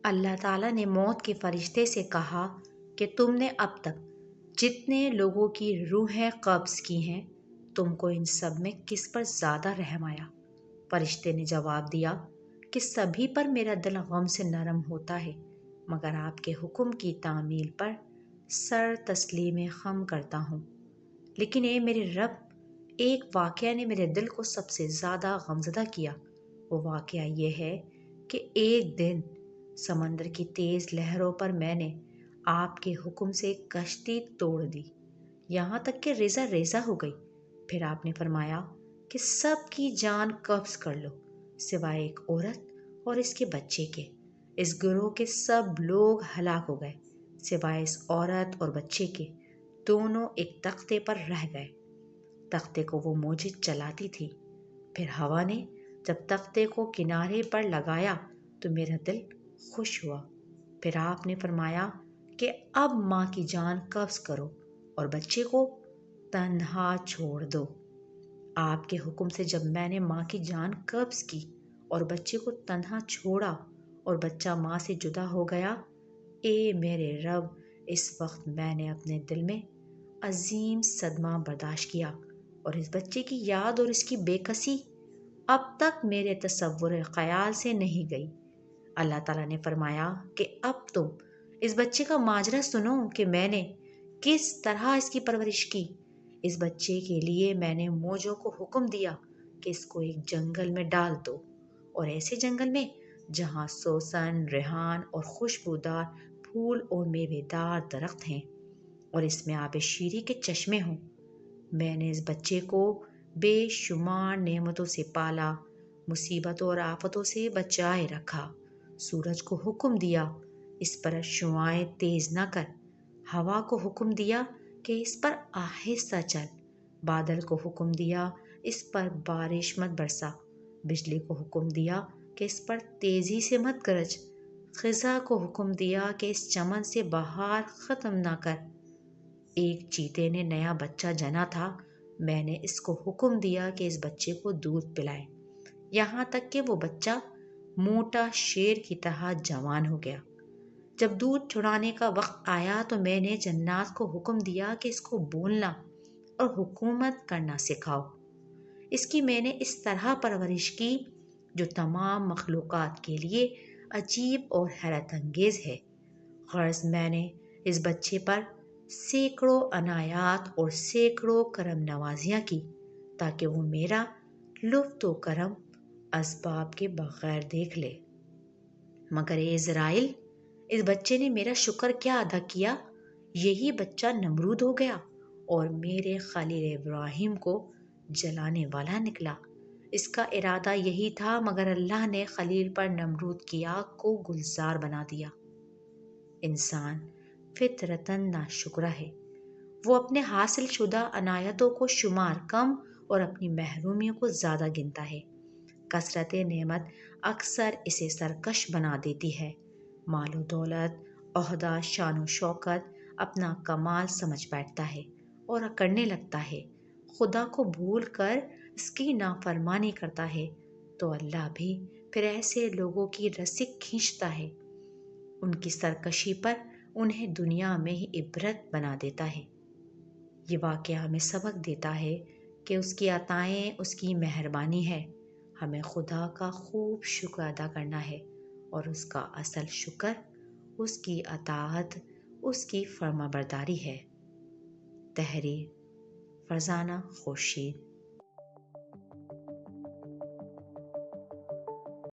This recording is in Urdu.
اللہ تعالیٰ نے موت کے فرشتے سے کہا کہ تم نے اب تک جتنے لوگوں کی روحیں قبض کی ہیں، تم کو ان سب میں کس پر زیادہ رحم آیا؟ فرشتے نے جواب دیا کہ سبھی پر میرا دل غم سے نرم ہوتا ہے، مگر آپ کے حکم کی تعمیل پر سر تسلیم خم کرتا ہوں۔ لیکن اے میرے رب، ایک واقعہ نے میرے دل کو سب سے زیادہ غمزدہ کیا۔ وہ واقعہ یہ ہے کہ ایک دن سمندر کی تیز لہروں پر میں نے آپ کے حکم سے کشتی توڑ دی، یہاں تک کہ ریزہ ریزہ ہو گئی۔ پھر آپ نے فرمایا کہ سب کی جان قبض کر لو سوائے ایک عورت اور اس کے بچے کے۔ اس گروہ کے سب لوگ ہلاک ہو گئے سوائے اس عورت اور بچے کے، دونوں ایک تختے پر رہ گئے۔ تختے کو وہ موجد چلاتی تھی۔ پھر ہوا نے جب تختے کو کنارے پر لگایا تو میرا دل خوش ہوا۔ پھر آپ نے فرمایا کہ اب ماں کی جان قبض کرو اور بچے کو تنہا چھوڑ دو۔ آپ کے حکم سے جب میں نے ماں کی جان قبض کی اور بچے کو تنہا چھوڑا اور بچہ ماں سے جدا ہو گیا، اے میرے رب، اس وقت میں نے اپنے دل میں عظیم صدمہ برداشت کیا، اور اس بچے کی یاد اور اس کی بے کسی اب تک میرے تصور خیال سے نہیں گئی۔ اللہ تعالیٰ نے فرمایا کہ اب تم اس بچے کا ماجرا سنو کہ میں نے کس طرح اس کی پرورش کی۔ اس بچے کے لیے میں نے موجوں کو حکم دیا کہ اس کو ایک جنگل میں ڈال دو، اور ایسے جنگل میں جہاں سوسن، ریحان اور خوشبودار پھول اور میوے دار درخت ہیں، اور اس میں آب شیریں کے چشمے ہوں۔ میں نے اس بچے کو بے شمار نعمتوں سے پالا، مصیبتوں اور آفتوں سے بچائے رکھا۔ سورج کو حکم دیا اس پر شعاعیں تیز نہ کر، ہوا کو حکم دیا کہ اس پر آہستہ چل، بادل کو حکم دیا اس پر بارش مت برسا، بجلی کو حکم دیا کہ اس پر تیزی سے مت گرج، خزاں کو حکم دیا کہ اس چمن سے بہار ختم نہ کر۔ ایک چیتے نے نیا بچہ جنا تھا، میں نے اس کو حکم دیا کہ اس بچے کو دودھ پلائے، یہاں تک کہ وہ بچہ موٹا شیر کی طرح جوان ہو گیا۔ جب دودھ چھڑانے کا وقت آیا تو میں نے جنات کو حکم دیا کہ اس کو بولنا اور حکومت کرنا سکھاؤ۔ اس کی میں نے اس طرح پرورش کی جو تمام مخلوقات کے لیے عجیب اور حیرت انگیز ہے۔ غرض میں نے اس بچے پر سینکڑوں عنایات اور سینکڑوں کرم نوازیاں کی تاکہ وہ میرا لطف و کرم اسباب کے بغیر دیکھ لے۔ مگر اے اسرائیل، اس بچے نے میرا شکر کیا ادا کیا؟ یہی بچہ نمرود ہو گیا اور میرے خلیل ابراہیم کو جلانے والا نکلا۔ اس کا ارادہ یہی تھا، مگر اللہ نے خلیل پر نمرود کی آگ کو گلزار بنا دیا۔ انسان فطرتاً ناشکرا ہے۔ وہ اپنے حاصل شدہ عنایتوں کو شمار کم اور اپنی محرومیوں کو زیادہ گنتا ہے۔ کثرت نعمت اکثر اسے سرکش بنا دیتی ہے۔ مال و دولت، عہدہ، شان و شوکت اپنا کمال سمجھ بیٹھتا ہے اور اکڑنے لگتا ہے۔ خدا کو بھول کر اس کی نافرمانی کرتا ہے تو اللہ بھی پھر ایسے لوگوں کی رسی کھینچتا ہے، ان کی سرکشی پر انہیں دنیا میں ہی عبرت بنا دیتا ہے۔ یہ واقعہ ہمیں سبق دیتا ہے کہ اس کی عطائیں اس کی مہربانی ہے۔ ہمیں خدا کا خوب شکر ادا کرنا ہے، اور اس کا اصل شکر اس کی اطاعت، اس کی فرما برداری ہے۔ تحریر فرزانہ خورشید۔